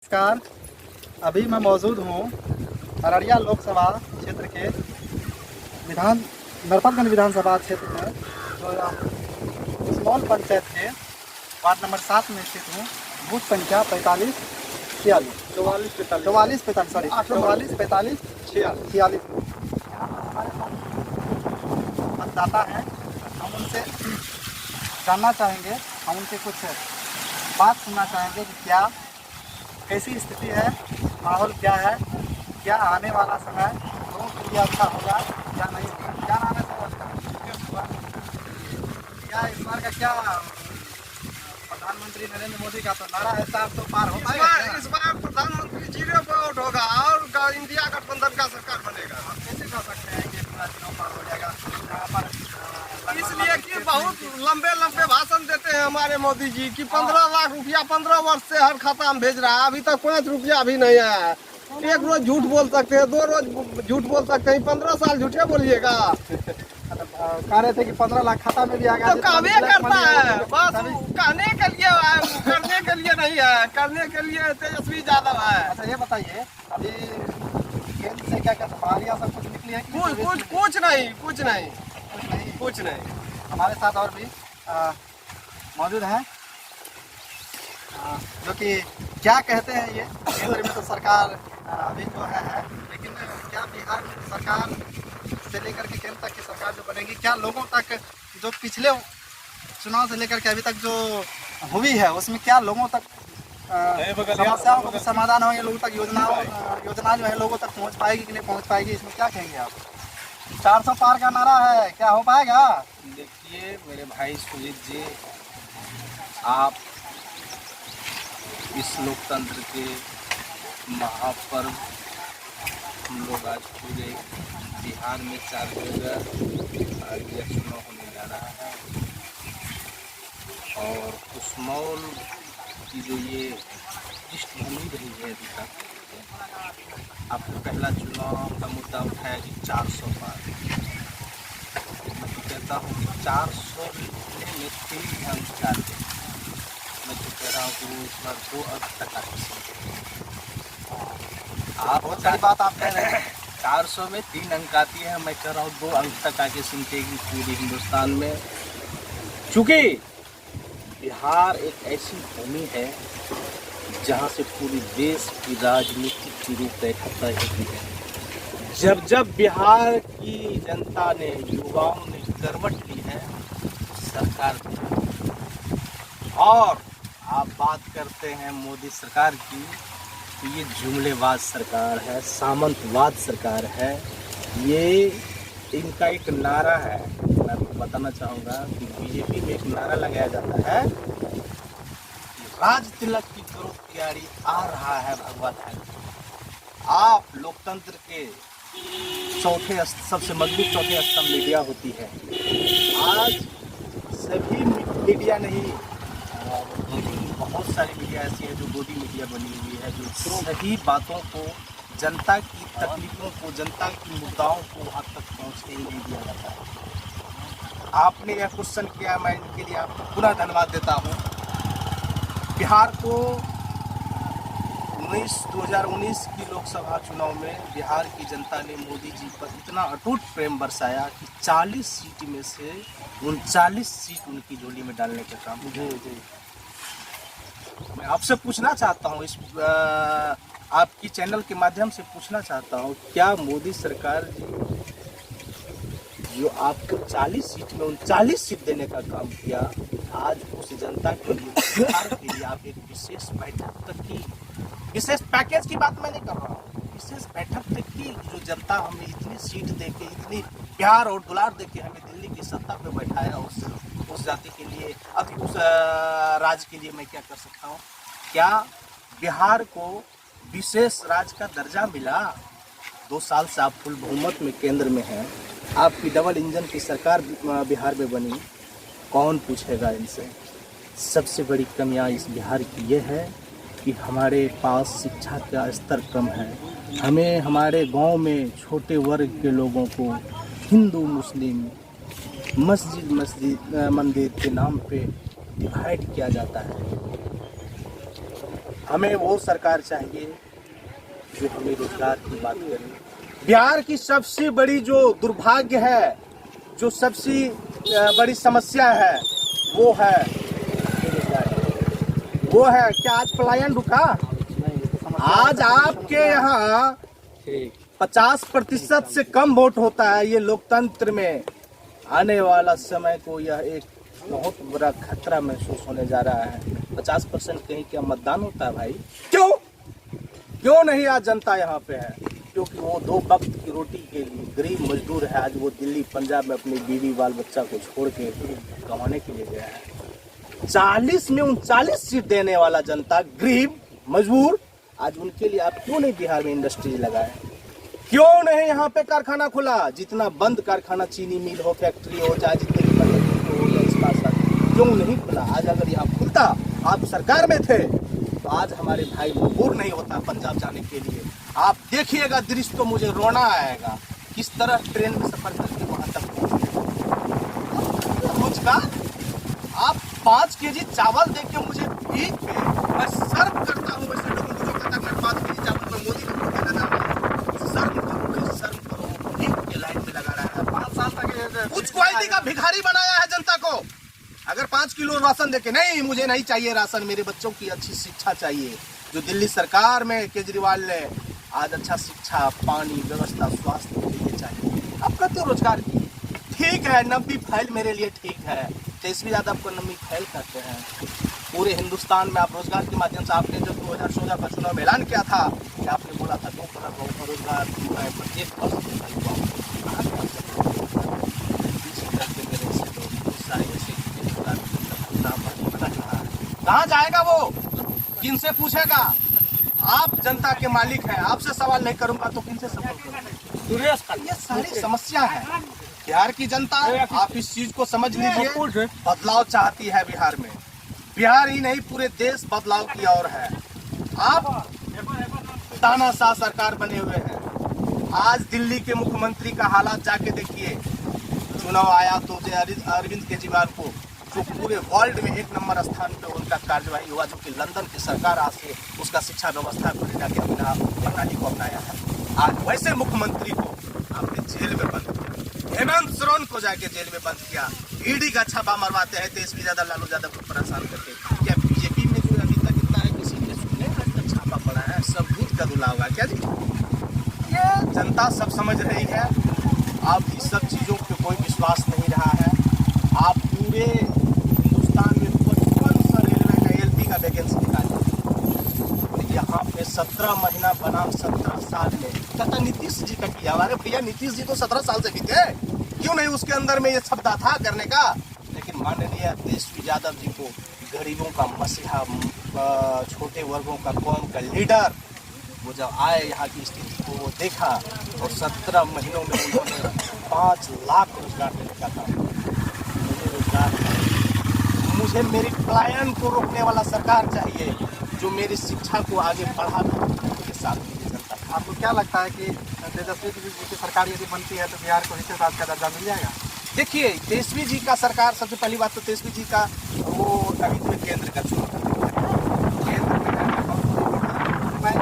नमस्कार। अभी मैं मौजूद हूँ अररिया लोकसभा क्षेत्र के नरपतगंज विधानसभा क्षेत्र में, जो कुसमौल पंचायत के वार्ड नंबर 7 में स्थित हूँ। बूथ संख्या 44 46 मतदाता हैं। हम उनसे जानना चाहेंगे, हम उनसे कुछ बात सुनना चाहेंगे कि क्या कैसी स्थिति है, माहौल क्या है, क्या आने वाला समय लोगों के लिए अच्छा होगा या नहीं होगा। क्या नाम है सर आपका? क्या इस बार का क्या प्रधानमंत्री नरेंद्र मोदी का तो नारा है, 400 पार हो पाएगा? इस बार प्रधानमंत्री 0 पे वोट होगा और इंडिया गठबंधन का सरकार बनेगा। हम कैसे कह सकते हैं कि पूरा चुनाव पार हो जाएगा? यहाँ पर इसलिए कि बहुत लंबे भाषण देते हैं हमारे मोदी जी कि 15 लाख रुपया 15 वर्ष से हर खाता में भेज रहा है, अभी तक 5 रुपया भी नहीं आया है। एक रोज झूठ बोल सकते हैं, 2 रोज झूठ बोल सकते हैं, 15 साल झूठे बोलिएगा। कह रहे थे कि 15 लाख खाता में भी आ गया। तो कहवे करता है, बस कहने के लिए है, करने के लिए नहीं है। करने के लिए तेजस्वी यादव है। अच्छा ये बताइए, अभी केंद्र से क्या क्या सफारियाँ सब कुछ निकली है? कुछ नहीं। हमारे साथ और भी मौजूद हैं जो कि क्या कहते हैं। ये केंद्र में तो सरकार अभी जो है, लेकिन क्या बिहार में सरकार से लेकर के केंद्र तक की सरकार जो बनेगी, क्या लोगों तक जो पिछले चुनाव से लेकर के अभी तक जो हुई है उसमें क्या लोगों तक समस्याओं का समाधान होंगे, लोगों तक योजना जो है लोगों तक पहुंच पाएगी कि नहीं पहुंच पाएगी? इसमें क्या कहेंगे आप? 400 पार का नारा है, क्या हो पाएगा? देखिए मेरे भाई सुजीत जी, आप इस लोकतंत्र के महापर्व हम लोग आज पूरे बिहार में 4 जगह चुनाव होने जा रहा है और कुसमौल की जो ये पृष्ठभूमि रही है अभी तक, आपने पहला चुनाव का मुद्दा उठाया कि 400 पार। मैं तो कहता हूँ कि 400 में 3 अंक आते। मैं तो कह रहा हूँ कि वो इस बार 2 अंक तक आते। आप बहुत सारी बात आप कह रहे हैं। 400 में 3 अंक आती है, मैं कह रहा हूँ 2 अंक तक आके सिमटेगी पूरे हिंदुस्तान में। चूँकि बिहार एक ऐसी भूमि है जहाँ से पूरी देश की राजनीति की रूपरेखा तय होती है। जब बिहार की जनता ने, युवाओं ने करवट ली है, सरकार दी। और आप बात करते हैं मोदी सरकार की, तो ये जुमलेबाज सरकार है, सामंतवाद सरकार है। ये इनका एक नारा है, मैं आपको बताना चाहूँगा कि बीजेपी में एक नारा लगाया जाता है, राज तिलक की करो तैयारी, आ रहा है भगवा धारी। आप लोकतंत्र के सबसे मजबूत चौथे स्तंभ मीडिया होती है। आज सभी मीडिया नहीं, बहुत सारी मीडिया ऐसी है जो गोदी मीडिया बनी हुई है, जो सही बातों को, जनता की तकलीफों को, जनता की मुद्दाओं को वहाँ तक पहुँचने ही नहीं दिया जाता है। आपने यह क्वेश्चन किया, मैं इनके लिए आपको पूरा धन्यवाद देता हूँ। बिहार को 2019 की लोकसभा चुनाव में बिहार की जनता ने मोदी जी पर इतना अटूट प्रेम बरसाया कि 40 सीट में से 39 सीट उनकी झोली में डालने का काम किया। मैं आपसे पूछना चाहता हूँ, इस आपकी चैनल के माध्यम से पूछना चाहता हूँ, क्या मोदी सरकार जी जो आपको 40 सीट में 39 सीट देने का काम किया, आज उस जनता के लिए, बिहार के लिए आप एक विशेष बैठक तक की, विशेष पैकेज की बात मैं नहीं कर रहा हूँ, विशेष बैठक तक की, जो जनता हमें इतनी सीट देके, इतनी प्यार और दुलार देके हमें दिल्ली की सत्ता पे बैठाया, उस जाति के लिए, उस राज्य के लिए मैं क्या कर सकता हूँ? क्या बिहार को विशेष राज्य का दर्जा मिला? 2 साल से आप फुल बहुमत में केंद्र में हैं, आपकी डबल इंजन की सरकार बिहार में बनी, कौन पूछेगा इनसे? सबसे बड़ी कमियां इस बिहार की ये है कि हमारे पास शिक्षा का स्तर कम है। हमें हमारे गांव में छोटे वर्ग के लोगों को हिंदू मुस्लिम मंदिर के नाम पे डिवाइड किया जाता है। हमें वो सरकार चाहिए जो हमें रोजगार की बात करे। बिहार की सबसे बड़ी जो दुर्भाग्य है, जो सबसे बड़ी समस्या है, वो है बेरोजगारी। वो है क्या आज पलायन रुका? आज आपके यहाँ 50% से कम वोट होता है। ये लोकतंत्र में आने वाला समय को यह एक बहुत बड़ा खतरा महसूस होने जा रहा है। 50% कहीं क्या मतदान होता है भाई? क्यों नहीं आज जनता यहाँ पे है? क्योंकि वो 2 वक्त की रोटी के लिए गरीब मजदूर है। आज वो दिल्ली पंजाब में अपनी बीवी बाल बच्चा को छोड़ के कमाने के लिए गया है। 40 में 39 सीट देने वाला जनता गरीब मजबूर, आज उनके लिए आप क्यों नहीं बिहार में इंडस्ट्री लगाए? क्यों नहीं यहाँ पे कारखाना खुला? जितना बंद कारखाना, चीनी मिल हो, फैक्ट्री हो, चाहे जितने भी बड़े हो या इस्पात, क्यों नहीं खुला? आज अगर यहाँ खुलता, आप सरकार में थे, तो आज हमारे भाई मजबूर नहीं होता पंजाब जाने के लिए। आप देखिएगा दृश्य तो मुझे रोना आएगा, किस तरह ट्रेन में सफर करके वहां तक पहुंचे। का आप 5 केजी चावल देख के मुझे भीख पे मैं सर्व करता हूँ। वैसे लोगों को जो कहता है मैं 5 केजी चावल पर मोदी को कहना चाहता हूँ, सर्व करो, भीख के लाइन में लगा रहा है। 5 साल तक कुछ क्वालिटी का भिखारी बनाया है जनता को। अगर 5 किलो राशन देके नहीं, मुझे नहीं चाहिए राशन, मेरे बच्चों की अच्छी शिक्षा चाहिए, जो दिल्ली सरकार में केजरीवाल ने आज अच्छा शिक्षा, पानी, व्यवस्था, स्वास्थ्य के लिए चाहिए। आप कहते हो रोजगार की, ठीक है, 90 फैल मेरे लिए ठीक है, तेईसवीं यादव आपको 90 फैल करते हैं। पूरे हिंदुस्तान में आप रोजगार के माध्यम से, आपने जब 2016 का चुनाव में ऐलान किया था कि आपने बोला था 2 करोड़ का रोजगार प्रत्येक वर्ष कहाँ जाएगा वो? किनसे पूछेगा? आप जनता के मालिक हैं, आपसे सवाल नहीं करूंगा तो किनसे सवाल करूंगा? ये सारी समस्या है बिहार की जनता। आप इस चीज को समझ लीजिए, बदलाव चाहती है बिहार में। बिहार ही नहीं, पूरे देश बदलाव की ओर है। आप तानाशाह सरकार बने हुए हैं। आज दिल्ली के मुख्यमंत्री का हालात जाके देखिए। चुनाव आया तो अरविंद केजरीवाल को, जो पूरे वर्ल्ड में 1 नंबर स्थान पे उनका कार्यवाही हुआ, जो कि लंदन की सरकार आज से उसका शिक्षा व्यवस्था को लेकर के अपना प्रणाली को अपनाया है। आज वैसे मुख्यमंत्री को आपने जेल में बंद किया, हेमंत सोरेन को जाके जेल में बंद किया, ईडी का छापा मरवाते हैं, तेजस्वी यादव, लालू यादव को परेशान करके। क्या बीजेपी में जो अभी तक इतना है, किसी के सुनने छापा पड़ा है? सब भूत का दुला होगा क्या जी? ये जनता सब समझ रही है। अब इस सब चीजों पे कोई विश्वास नहीं रहा है। आप पूरे हिंदुस्तान में 55 रेलवे का एलपी का वैकेंसी निकालिए, यहाँ पे 17 महीना बना 17 साल में। कहता नीतीश जी का किया। अरे भैया, नीतीश जी तो 17 साल से भी थे, क्यों नहीं उसके अंदर में ये क्षमता था करने का? लेकिन माननीय तेजस्वी यादव जी को गरीबों का मसीहा, छोटे वर्गों का, कौम का लीडर, वो जब आए यहाँ की स्थिति को वो देखा और 17 महीनों में उन्होंने 5 लाख रोजगार देने का था। मुझे रोजगार, मुझे मेरी पलायन को रोकने वाला सरकार चाहिए, जो मेरी शिक्षा को आगे बढ़ा के साथ जनता। आपको क्या लगता है कि तेजस्वी जी की सरकार यदि बनती है तो बिहार को हिस्सेदार का दर्जा मिल जाएगा? देखिए, तेजस्वी जी का सरकार, सबसे पहली बात तो तेजस्वी जी का वो अभी जो केंद्र का चुनाव केंद्र में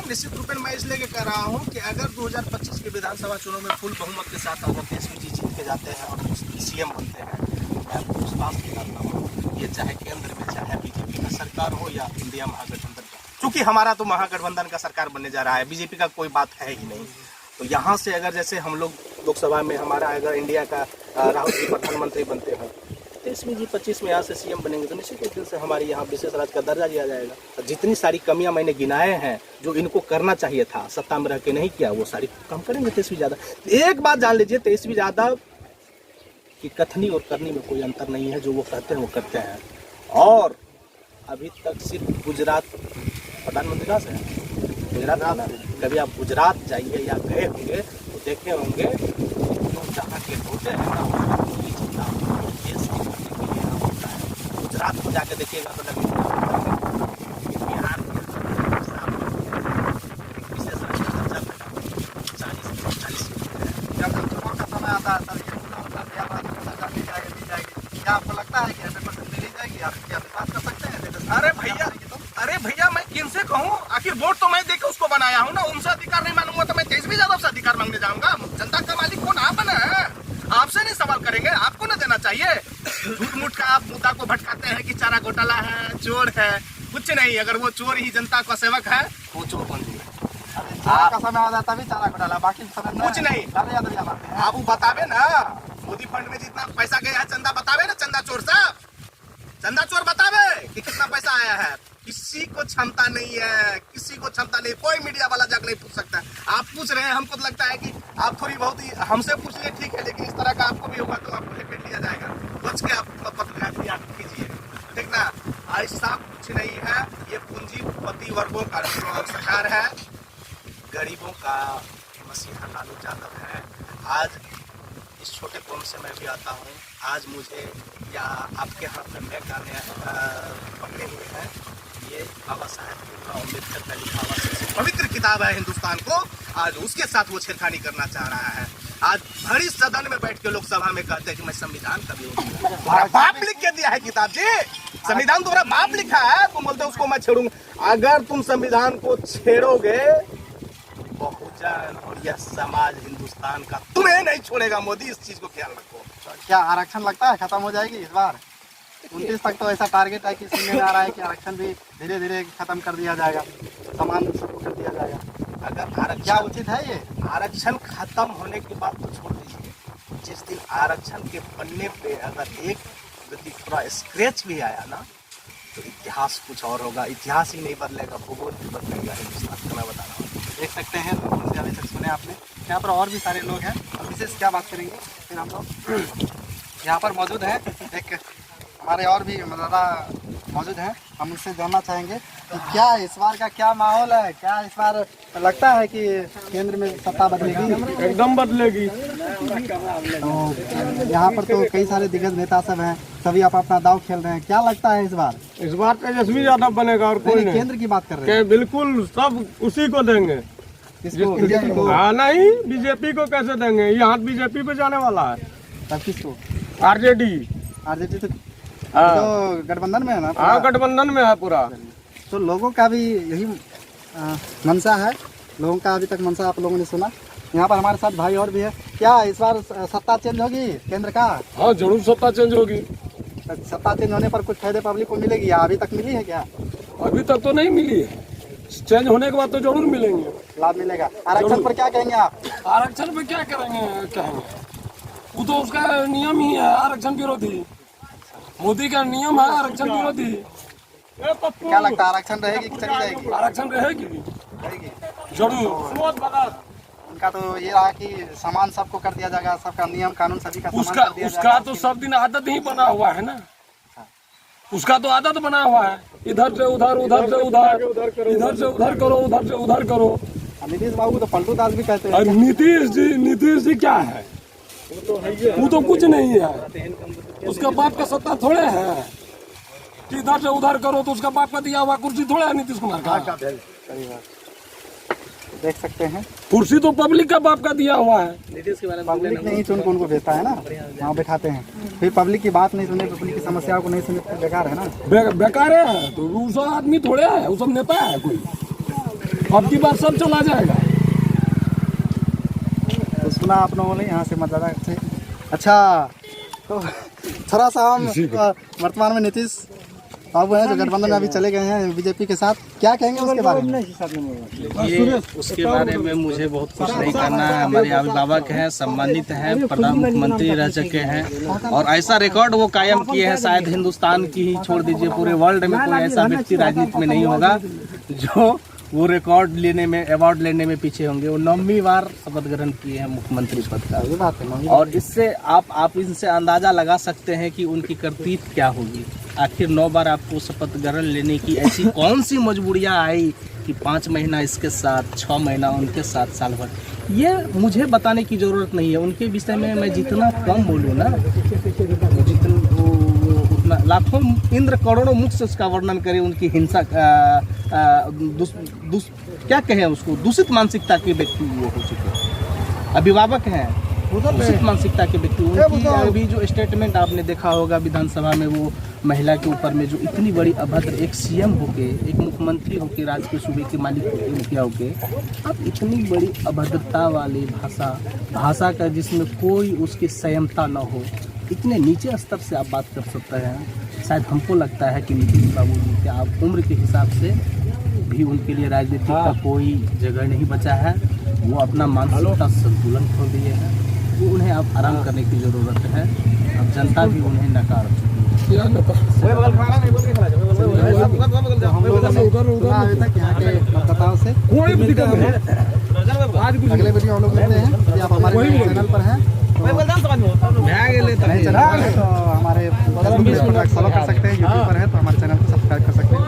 निश्चित रूप में मैं इसलिए कह रहा हूँ कि अगर 2025 के विधानसभा चुनाव में फुल बहुमत के साथ अगर तेजस्वी जी जीत के जाते हैं और सीएम बनते हैं, मैं आपको विश्वास दिलाता हूँ, ये चाहे केंद्र में चाहे बीजेपी का सरकार हो या इंडिया महागठबंधन का, क्योंकि हमारा तो महागठबंधन का सरकार बनने जा रहा है, बीजेपी का कोई बात है ही नहीं। तो यहाँ से अगर जैसे हम लोग लोकसभा में हमारा अगर इंडिया का राहुल जी प्रधानमंत्री बनते हैं, तेजस्वी जी 25 में यहाँ से सीएम बनेंगे, तो निश्चित रूप से हमारे यहाँ विशेष राज्य का दर्जा दिया जाएगा। और जितनी सारी कमियां मैंने गिनाए हैं, जो इनको करना चाहिए था, सत्ता में रह के नहीं किया, वो सारी काम करेंगे तेजस्वी यादव। एक बात जान लीजिए, तेजस्वी यादव की कथनी और करनी में कोई अंतर नहीं है। जो वो कहते हैं वो करते हैं। और अभी तक सिर्फ गुजरात, प्रधानमंत्री कहाँ से है? गुजरात आना। कभी आप गुजरात जाइए या गए होंगे तो देखे होंगे, जो जहाँ के होते हैं ना, गुजरात को जाके देखिएगा तो लगेगा बिहार में विशेष दर्जा 40 जब चुनाव का समय आता है सर, ये क्या आपको लगता है कि 100% मिल ही जाएगी? आप क्या विश्वास कर सकते हैं? अरे भैया मैं किन से कहूँ? आखिर वोट तो मैं देकर उसको बनाया हूँ ना, उनसे अधिकार नहीं मानूंगा तो मैं तेजस्वी यादव से अधिकार मांगने जाऊंगा? जनता का मालिक कौन? आप है, आपसे नहीं सवाल करेंगे, आपको ना देना चाहिए। झूठ मूठ का आप मुद्दा को भटकाते हैं कि चारा घोटाला है, चोर है, कुछ नहीं। अगर वो चोर ही जनता का सेवक है, वो चोर बन जाए। चारा का समय आ जाता भी चारा घोटाला, बाकी समय कुछ नहीं। लालू यादव याद आते हैं। आप वो बतावे ना, मोदी फंड में जितना पैसा गया है चंदा बतावे ना, चंदा चोर साहब, चंदा चोर बतावे कि कितना पैसा आया है। किसी को क्षमता नहीं है, किसी को क्षमता नहीं, कोई मीडिया वाला जाकर नहीं पूछ सकता। आप पूछ रहे हैं, हमको तो लगता है कि आप थोड़ी बहुत ही हमसे पूछ लिए, ठीक है, लेकिन इस तरह का आपको भी होगा तो आपको लपेट लिया जाएगा। बच के आप पत्रकारिता आप कीजिए, ठीक ना? ऐसा कुछ नहीं है, ये पूंजीपति वर्गों का सरकार है, गरीबों का मसीहा लालू यादव है। आज इस छोटे कौम से मैं भी आता हूँ, आज मुझे या आपके हाथ में मैं गाने पकड़े हुए हैं, ये बाबा साहेब भीमराव अम्बेडकर का लिखा हुआ सबसे पवित्र किताब है हिंदुस्तान को, आज उसके साथ वो छेड़खानी करना चाह रहा है। आज भरी सदन में बैठ के लोकसभा में कहते हैं कि मैं संविधान का विरोधी हूं। तुम्हारा बाप लिख के दिया है किताब जी, संविधान तुम्हारा बाप लिखा है, तुम बोलते हो उसको मैं छेड़ूंगा। अगर तुम संविधान को छेड़ोगे, बहुजन और यह समाज हिंदुस्तान का तुम्हें नहीं छोड़ेगा। मोदी, इस चीज को ख्याल रखो। क्या आरक्षण लगता है खत्म हो जाएगी इस बार? 29 तक तो ऐसा टारगेट है कि सुनने में आ रहा है कि आरक्षण भी धीरे धीरे खत्म कर दिया जाएगा, समान सबको कर दिया जाएगा। अगर आरक्षण, क्या उचित है ये? आरक्षण खत्म होने की बात तो छोड़ दीजिए, जिस दिन आरक्षण के पन्ने पे अगर एक यदि थोड़ा स्क्रैच भी आया ना, तो इतिहास कुछ और होगा। इतिहास ही नहीं बदलेगा, भूगोल भी बदलेगा हिंदुस्तान का, मैं बता रहा हूँ। देख सकते हैं लोगों से अभी तक सुने आपने, यहाँ पर और भी सारे लोग हैं, विशेष क्या बात करेंगे फिर हम लोग यहाँ पर मौजूद हैं। एक हमारे और भी दादा मौजूद हैं, हम उनसे जानना चाहेंगे कि क्या इस बार का क्या माहौल है, क्या इस बार लगता है कि केंद्र में सत्ता बदलेगी? एकदम बदलेगी। तो यहाँ पर तो कई सारे दिग्गज नेता सब हैं, सभी आप अपना दाव खेल रहे हैं, क्या लगता है इस बार? इस बार तेजस्वी यादव बनेगा और कोई नहीं। केंद्र की बात कर रहे हैं, बिल्कुल सब उसी को देंगे। किसको? बीजेपी को? हाँ नहीं, बीजेपी को कैसे देंगे? ये हाथ बीजेपी पे जाने वाला है। तब किसको? आरजेडी। आरजेडी तो हाँ, गठबंधन में है ना? हाँ गठबंधन में है पूरा। तो लोगों का भी यही मंशा है, लोगों का अभी तक मंशा आप लोगों ने सुना। यहाँ पर हमारे साथ भाई और भी है, क्या इस बार सत्ता चेंज होगी केंद्र का? हाँ जरूर सत्ता चेंज होगी। सत्ता चेंज होने पर कुछ फायदे पब्लिक को मिलेगी या अभी तक मिली है क्या? अभी तक तो नहीं मिली है, चेंज होने के बाद तो जरूर मिलेंगे, लाभ मिलेगा। आरक्षण पर क्या कहेंगे आप? आरक्षण पे क्या कहेंगे? वो तो उसका नियम ही है, आरक्षण विरोधी। मोदी का नियम है आरक्षण विरोधी। क्या लगता है आरक्षण रहेगी कि चली जाएगी? आरक्षण रहेगी जरूर। उनका तो ये रहा कि सामान सबको कर दिया जाएगा, सबका नियम कानून सभी का समान कर दिया उसका तो सब दिन आदत ही बना हुआ है ना, उसका तो आदत बना हुआ है, इधर से उधर, उधर से उधर, इधर से उधर करो, उधर से उधर करो। नीतीश बाबू तो पलटू दास भी कहते हैं। नीतीश जी क्या है? वो तो कुछ नहीं है, उसका बाप का सत्ता थोड़े है कि इधर से उधर करो, तो उसका बाप का दिया हुआ कुर्सी थोड़ा है नीतीश कुमार का। देख सकते हैं कुर्सी तो पब्लिक का बाप का दिया हुआ है। नीतीश के बारे में पब्लिक नहीं चुन को उनको भेजता है ना, वहाँ बैठाते हैं, फिर पब्लिक की बात नहीं सुने, पब्लिक की समस्याओं को नहीं सुने तो बेकार है ना। बेकार है, तो वो सब आदमी थोड़े है, वो सब नेता है कोई। अब की बार सब चला जाएगा। तो सुना आप लोगों ने यहाँ से मतदाता से। अच्छा, तो थोड़ा सा हम वर्तमान में नीतीश बाबू हैं जो गठबंधन में अभी चले गए हैं बीजेपी के साथ, क्या कहेंगे उसके बारे में? ये उसके बारे में मुझे बहुत कुछ नहीं करना है। हमारे अभिभावक हैं, सम्मानित हैं, प्रधान मुख्यमंत्री रह चुके हैं और ऐसा रिकॉर्ड वो कायम किए हैं, शायद हिंदुस्तान की ही छोड़ दीजिए, पूरे वर्ल्ड में कोई ऐसा व्यक्ति राजनीति में नहीं होगा जो वो रिकॉर्ड लेने में, अवार्ड लेने में पीछे होंगे। वो 9वीं बार शपथ ग्रहण किए हैं मुख्यमंत्री पद का। ये बात है, और इससे आप इनसे अंदाजा लगा सकते हैं कि उनकी करतूत क्या होगी। आखिर 9 बार आपको शपथ ग्रहण लेने की ऐसी कौन सी मजबूरियां आई कि 5 महीना इसके साथ, 6 महीना उनके साथ, साल भर? ये मुझे बताने की ज़रूरत नहीं है। उनके विषय में मैं जितना कम बोलूँ ना, उतना लाखों इंद्र करोड़ों मुख से उसका वर्णन करें। उनकी हिंसा क्या कहें उसको, दूषित मानसिकता के व्यक्ति वो हो चुके हैं। अभिभावक हैं, दूषित मानसिकता के व्यक्ति। उनकी अभी जो स्टेटमेंट आपने देखा होगा विधानसभा में, वो महिला के ऊपर में जो इतनी बड़ी अभद्र, एक सीएम होके, एक मुख्यमंत्री होके, राज्य के सूबे के मालिक होके, मुखिया होके, अब इतनी बड़ी अभद्रता वाली भाषा का जिसमें कोई उसकी संयमता न हो, इतने नीचे स्तर से आप बात कर सकते हैं। शायद हमको लगता है कि नीतीश बाबू जी के आप उम्र के हिसाब से भी उनके लिए राजनीति का कोई जगह नहीं बचा है। वो अपना मानसिकता संतुलन खो दिए हैं। वो उन्हें अब आराम करने की ज़रूरत है। अब जनता भी उन्हें नकार चुकी है। हम लोगों ने सुना अभी तक यहाँ के मतदाताओं से। अगले वीडियो हम लोग लेते हैं। यदि आप हमारे चैनल पर हैं तो हमारे फॉलो कर सकते हैं। यूट्यूब पर है तो हमारे चैनल को सब्सक्राइब कर सकते हैं।